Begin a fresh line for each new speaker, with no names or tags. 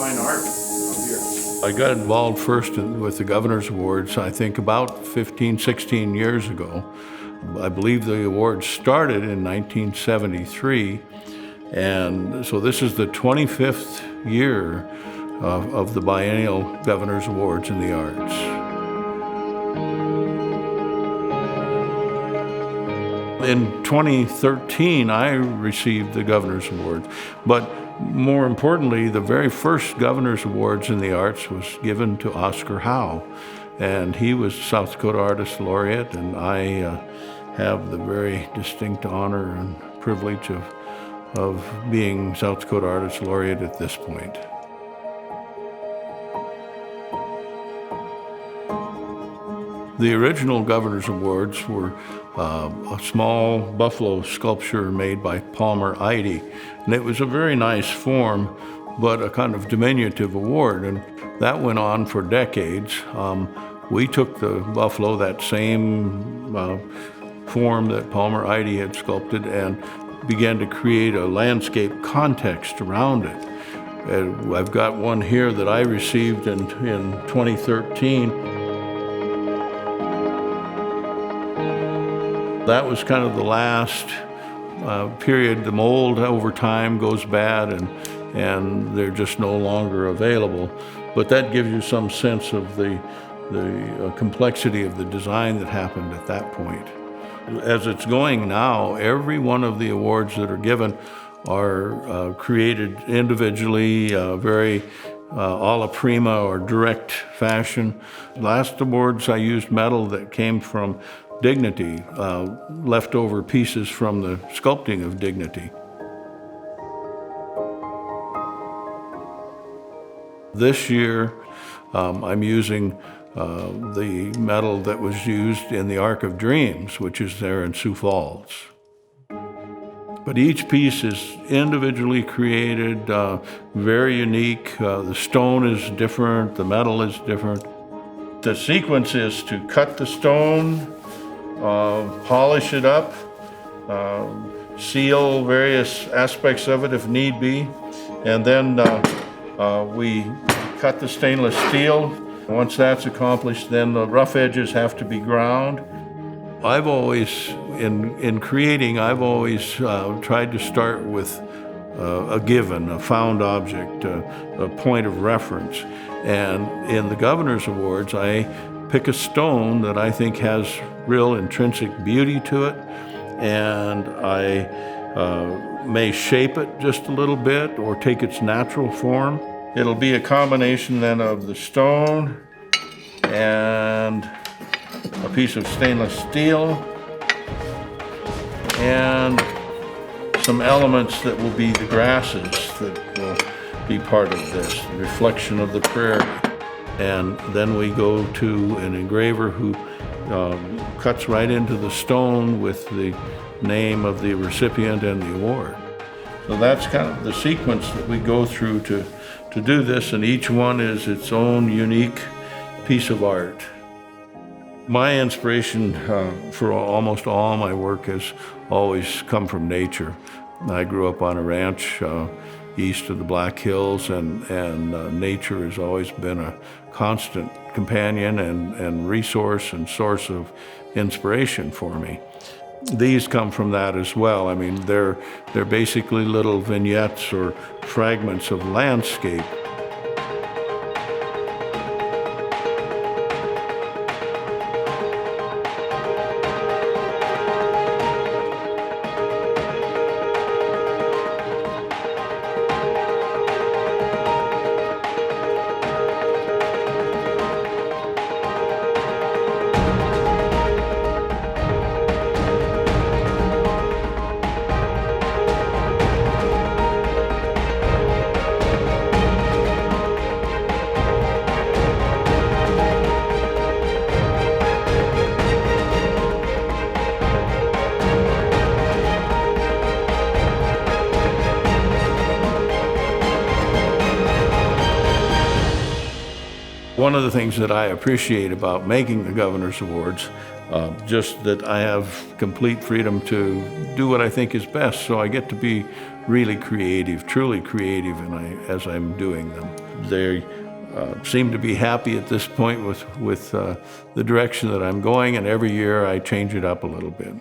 fine art out here.
I got involved first with the Governor's Awards, I think about 15, 16 years ago. I believe the awards started in 1973, and so this is the 25th year of the biennial Governor's Awards in the Arts. In 2013, I received the Governor's Award, but more importantly, the very first Governor's Awards in the Arts was given to Oscar Howe, and he was South Dakota Artist Laureate, and I have the very distinct honor and privilege of being South Dakota Artist Laureate at this point. The original Governor's Awards were a small buffalo sculpture made by Palmer Eide, and it was a very nice form, but a kind of diminutive award, and that went on for decades. We took the buffalo, that same form that Palmer Eide had sculpted, and began to create a landscape context around it. And I've got one here that I received in 2013. That was kind of the last period. The mold over time goes bad and they're just no longer available. But that gives you some sense of the complexity of the design that happened at that point. As it's going now, every one of the awards that are given are created individually, very alla prima or direct fashion. Last awards I used metal that came from Dignity, leftover pieces from the sculpting of Dignity. This year, I'm using the metal that was used in the Arc of Dreams, which is there in Sioux Falls. But each piece is individually created, very unique. The stone is different, the metal is different. The sequence is to cut the stone, polish it up, seal various aspects of it if need be, and then we cut the stainless steel. Once that's accomplished, then the rough edges have to be ground. I've always, in creating, I've always tried to start with a given, a found object, a point of reference. And in the Governor's Awards, I pick a stone that I think has real intrinsic beauty to it, and I may shape it just a little bit or take its natural form. It'll be a combination then of the stone and a piece of stainless steel and some elements that will be the grasses that will be part of this, the reflection of the prairie. And then we go to an engraver who cuts right into the stone with the name of the recipient and the award. So that's kind of the sequence that we go through to do this, and each one is its own unique piece of art. My inspiration for almost all my work has always come from nature. I grew up on a ranch east of the Black Hills, and nature has always been a constant companion and resource and source of inspiration for me. These come from that as well. I mean, they're basically little vignettes or fragments of landscape. One of the things that I appreciate about making the Governor's Awards Just that I have complete freedom to do what I think is best, so I get to be really creative, truly creative, as I'm doing them. They seem to be happy at this point with the direction that I'm going, and every year I change it up a little bit.